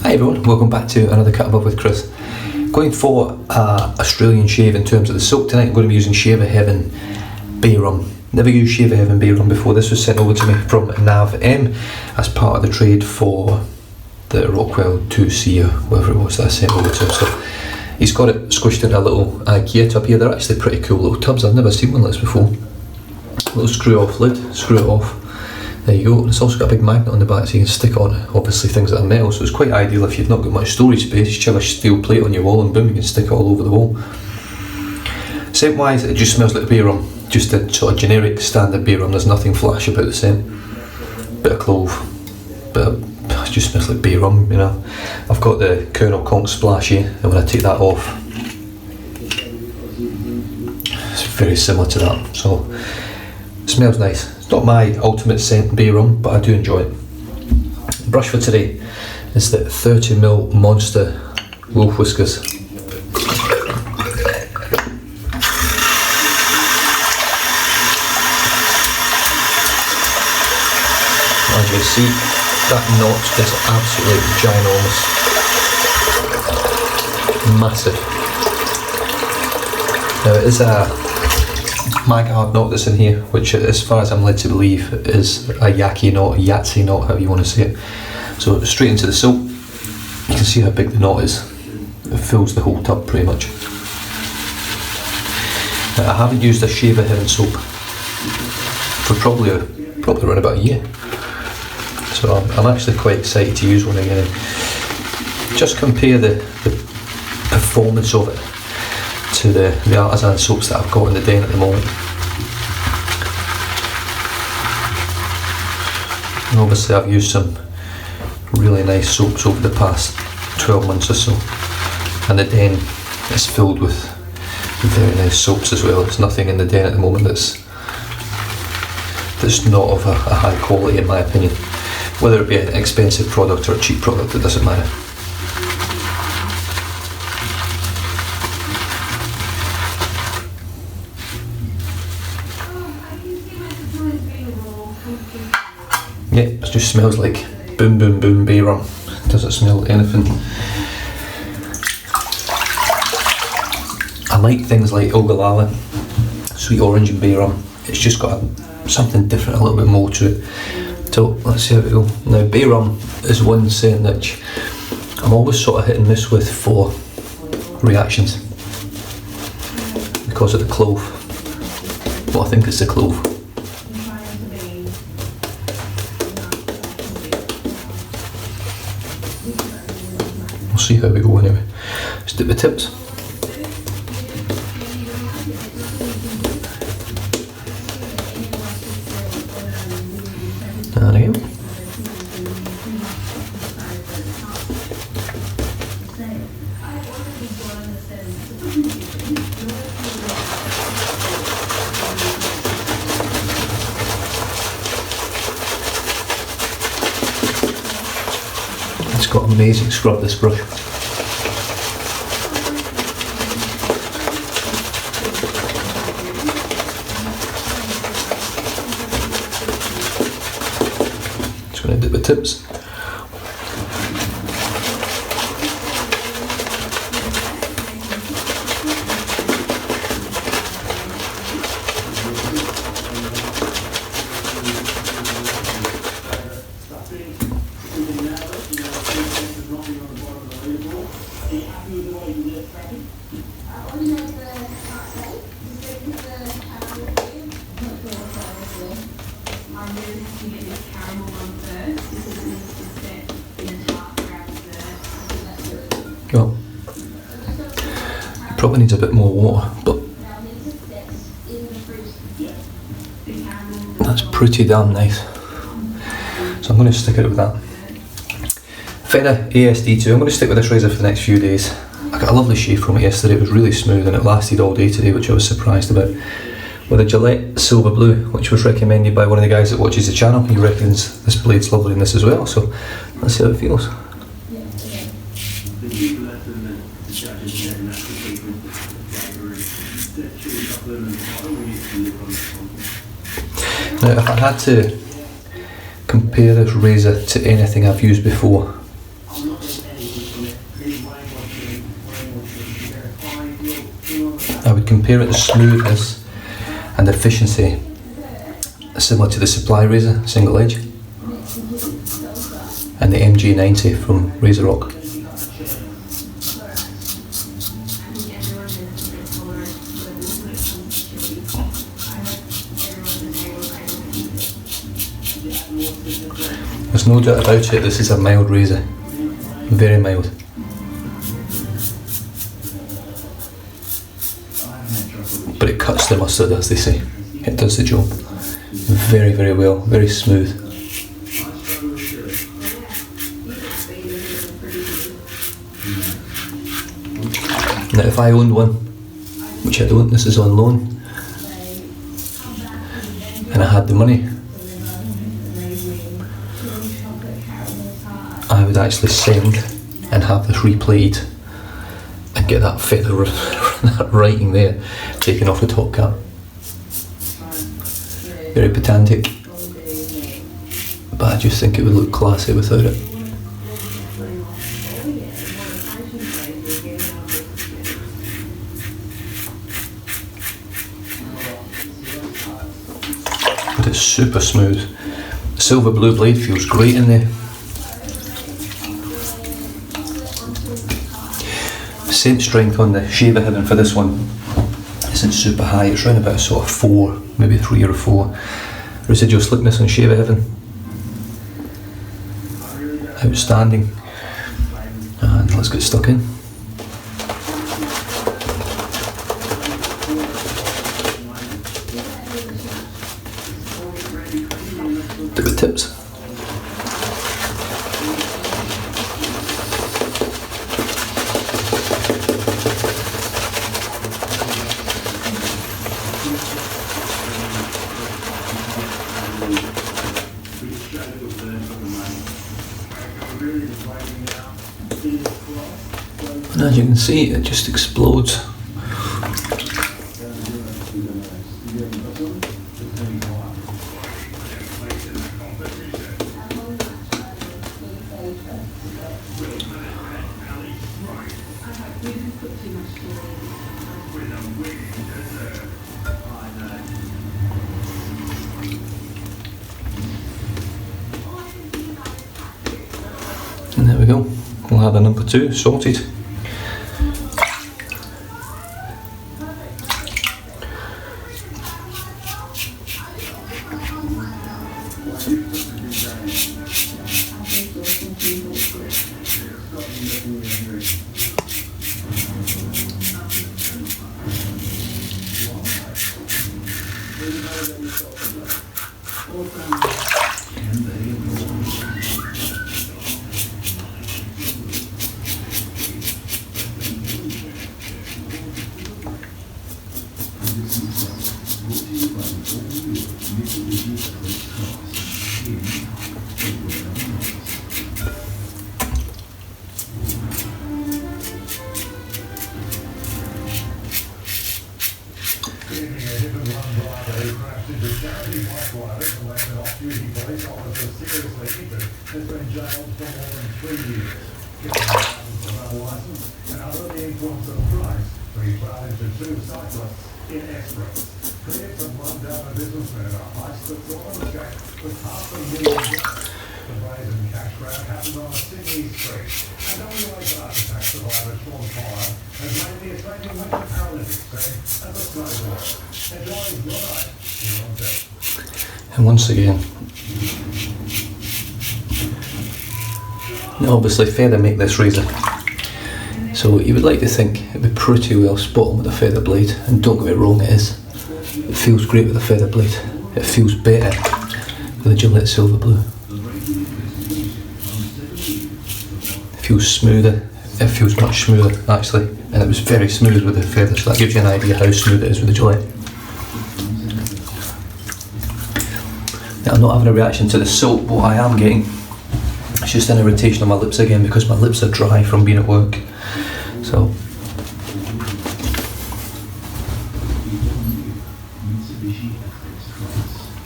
Hi everyone, welcome back to another Cut Above with Chris. Going for Australian shave in terms of the soap tonight. I'm going to be using Shaver Heaven Bay Rum. Never used Shaver Heaven Bay Rum before. This was sent over to me from Nav M as part of the trade for the Rockwell 2C or whatever it was that I sent over to him. So he's got it squished in a little IKEA tub here. They're actually pretty cool little tubs. I've never seen one like this before. Little screw off lid, screw it off. There you go. And it's also got a big magnet on the back so you can stick on obviously things that are metal, so it's quite ideal if you've not got much storage space. Just have a steel plate on your wall and boom, you can stick it all over the wall. Scent wise, it just smells like bay rum, just a sort of generic standard bay rum. There's nothing flash about the scent. Bit of clove, it just smells like bay rum, you know. I've got the Colonel Conk Splashy, and when I take that off, it's very similar to that, so it smells nice. It's not my ultimate scent bay rum, but I do enjoy it. The brush for today is the 30ml Monster Wolf Whiskers. As you see, that knot is absolutely ginormous. Massive. Now it is a mag-hard knot that's in here, which as far as I'm led to believe is a Yaki knot, Yahtzee knot, however you want to say it. So straight into the soap, you can see how big the knot is. It fills the whole tub pretty much. Now, I haven't used a Shaver Heaven soap for probably around about a year. So I'm actually quite excited to use one again. Just compare the performance of it to the artisan soaps that I've got in the den at the moment. And obviously I've used some really nice soaps over the past 12 months or so, and the den is filled with very nice soaps as well. There's nothing in the den at the moment that's not of a high quality in my opinion. Whether it be an expensive product or a cheap product, it doesn't matter. Yeah, it just smells like boom boom boom bay rum. It doesn't smell like anything. I like things like Ogallala, sweet orange and bay rum. It's just got something different, a little bit more to it. So let's see how we go. Now bay rum is one scent that I'm always sort of hit and miss with for reactions because of the clove. Well, I think it's the clove. We'll see how we go anyway. Let's dip the tips. There we go. It's got amazing scrub, this brush. Just going to dip the tips. Well, it probably needs a bit more water, but that's pretty damn nice. So I'm going to stick it with that. Fenner ASD2, I'm going to stick with this razor for the next few days. I got a lovely shave from it yesterday, it was really smooth and it lasted all day today, which I was surprised about. With a Gillette Silver Blue, which was recommended by one of the guys that watches the channel. He reckons this blade's lovely in this as well, so let's see how it feels. Now, if I had to compare this razor to anything I've used before, I would compare it to smoothness and efficiency similar to the Supply razor single edge and the MG90 from Razor Rock. There's no doubt about it, this is a mild razor, very mild. But it cuts the mustard, as they say. It does the job very, very well, very smooth. Now if I owned one, which I don't, this is on loan, and I had the money, I would actually send and have this replated and get that feather, that writing there, taken off the top cap. Very pedantic, but I just think it would look classy without it. But it's super smooth. The silver blue blade feels great in there. Same strength on the shaver heaven for this one isn't super high, it's around about a sort of 4, maybe 3 or 4. Residual slickness on shaver heaven, outstanding. And let's get stuck in. Do the tips. And as you can see, it just explodes. And there we go, we'll have a number 2 sorted. And once again, now obviously feather make this razor, so you would like to think it'd be pretty well spot on with a feather blade, and don't get me wrong, it is. It feels great with a feather blade. It feels better with a Gillette Silver Blue. It feels smoother. It feels much smoother actually, and it was very smooth with the feather, so that gives you an idea how smooth it is with the Gillette. Now, I'm not having a reaction to the soap, what I am getting, it's just an irritation on my lips again because my lips are dry from being at work. So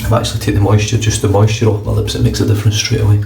I've actually taken the moisture, just the moisture off my lips, it makes a difference straight away.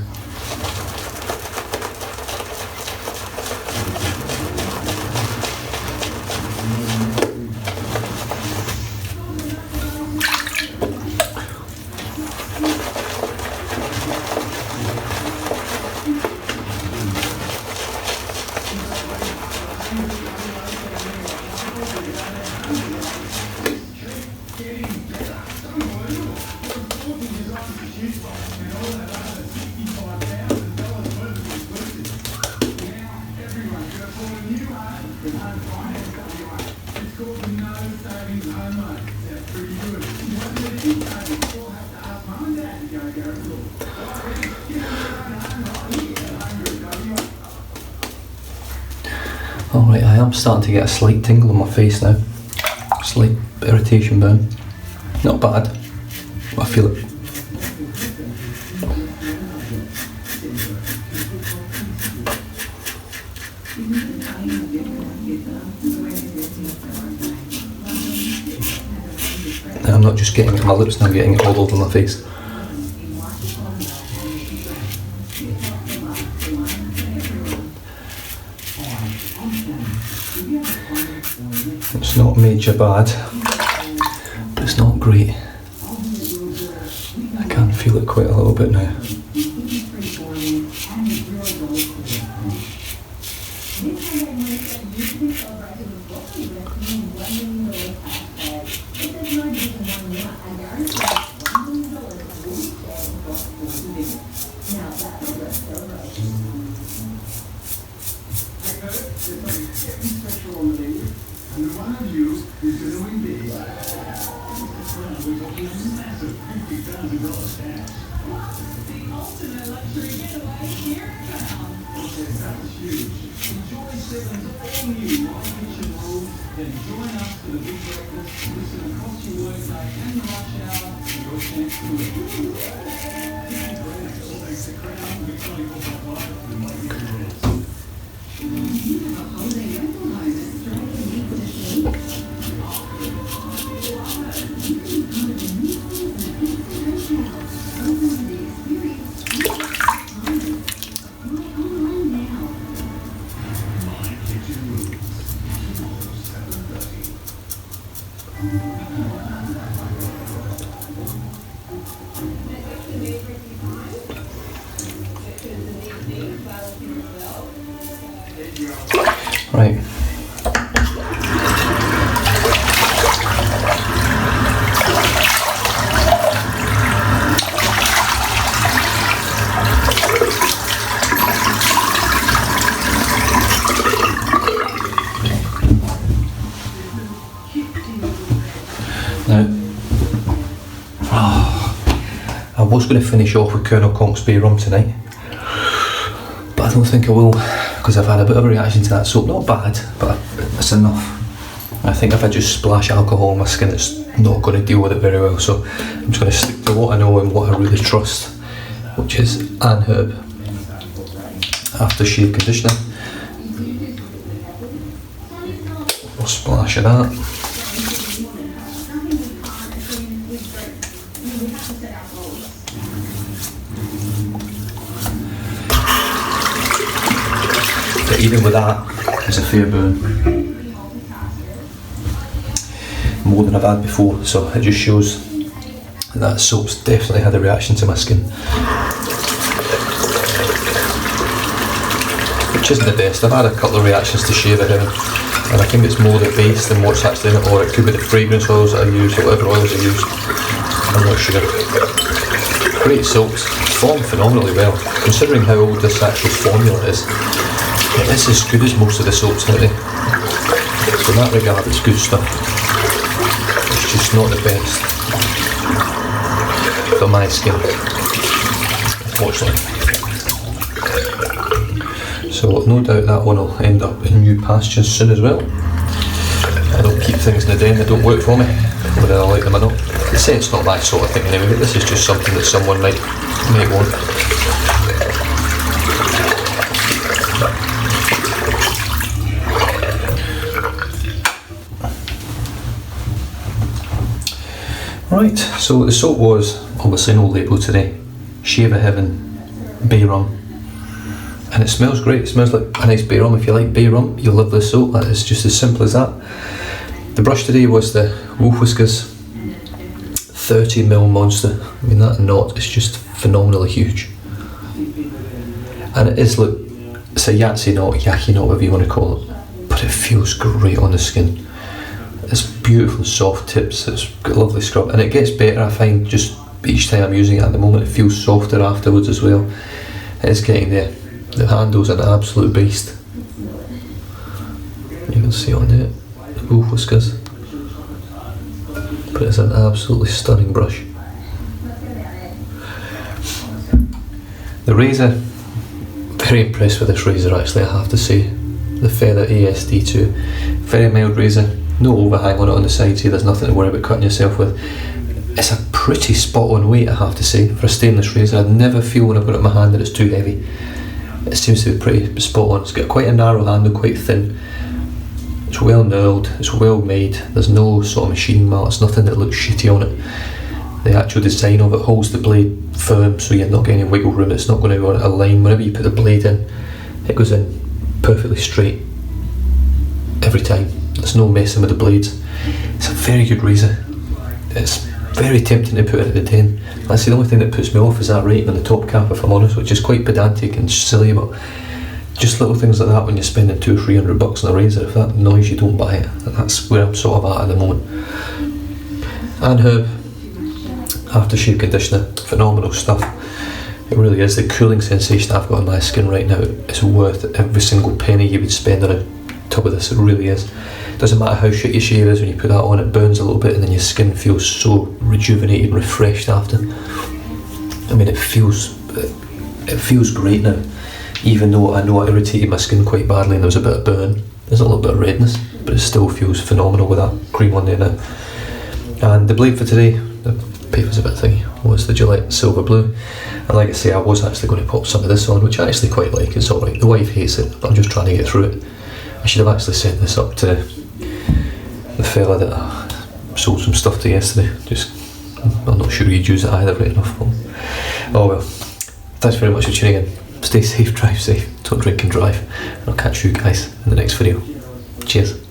Alright, I am starting to get a slight tingle on my face now. Slight irritation burn. Not bad, but I feel it. And I'm not just getting it on my lips now, I'm getting it all over my face. It's not major bad, but it's not great. I can feel it quite a little bit now. Right. Now, I was going to finish off with Colonel Conk's Bay Rum tonight, but I don't think I will, because I've had a bit of a reaction to that soap. Not bad, but it's enough. I think if I just splash alcohol on my skin, it's not going to deal with it very well, so I'm just going to stick to what I know and what I really trust, which is Ann Herb aftershave conditioner. We'll splash of that. But even with that, it's a fair burn. More than I've had before, so it just shows that soap's definitely had a reaction to my skin. Which isn't the best. I've had a couple of reactions to Shave of Heaven, and I think it's more the base than what's actually in it, or it could be the fragrance oils that I use, or whatever oils I use. I'm not sure. Great soaps, form phenomenally well. Considering how old this actual formula is, it is as good as most of the soaps out there. So in that regard, it's good stuff. It's just not the best for my skin, unfortunately. So no doubt that one will end up in new pastures soon as well. I don't keep things in the den that don't work for me, whether I like them or not. They say it's not my sort of thing anyway, but this is just something that someone might want. Right, so the soap was obviously no label today. Shave of Heaven Bay Rum. And it smells great, it smells like a nice bay rum. If you like bay rum, you'll love this soap. That is just as simple as that. The brush today was the Whiskers 30mm Monster. I mean, that knot is just phenomenally huge. And it is, look, it's a Yahtzee knot, Yaki knot, whatever you want to call it. But God, it feels great on the skin. It's beautiful soft tips, it's got a lovely scrub, and it gets better, I find, just each time I'm using it. At the moment it feels softer afterwards as well. It's getting there. The handle's an absolute beast. You can see on there, ooh, Whiskers. But it's an absolutely stunning brush. The razor, very impressed with this razor actually, I have to say. The Feather ASD2, very mild razor, no overhang on it on the sides here, there's nothing to worry about cutting yourself with. It's a pretty spot on weight, I have to say, for a stainless razor. I never feel when I put it in my hand that it's too heavy. It seems to be pretty spot on. It's got quite a narrow handle, quite thin. It's well knurled, it's well made, there's no sort of machining marks, nothing that looks shitty on it. The actual design of it holds the blade firm, so you're not getting any wiggle room. It's not going to go on a line. Whenever you put the blade in, it goes in perfectly straight every time. There's no messing with the blades. It's a very good razor. It's very tempting to put it at the 10. That's the only thing that puts me off, is that rating on the top cap, if I'm honest, which is quite pedantic and silly, but just little things like that when you're spending $200 or $300 on a razor, if that annoys you, don't buy it. That's where I'm sort of at the moment. And Herb aftershave conditioner, phenomenal stuff. It really is. The cooling sensation I've got on my skin right now is worth every single penny you would spend on a tub of this. It really is. Doesn't matter how shit your shave is, when you put that on it burns a little bit and then your skin feels so rejuvenated and refreshed after. I mean, it feels great now, even though I know it irritated my skin quite badly and there was a bit of burn. There's a little bit of redness, but it still feels phenomenal with that cream on there now. And the blade for today, the paper's a bit thingy, was the Gillette Silver Blue. And like I say, I was actually going to pop some of this on, which I actually quite like. It's alright. The wife hates it, but I'm just trying to get through it. I should have actually sent this up to the fella that I sold some stuff to yesterday. I'm not sure he'd use it either right enough. Oh well. Thanks very much for tuning in. Stay safe, drive safe, don't drink and drive. And I'll catch you guys in the next video. Cheers.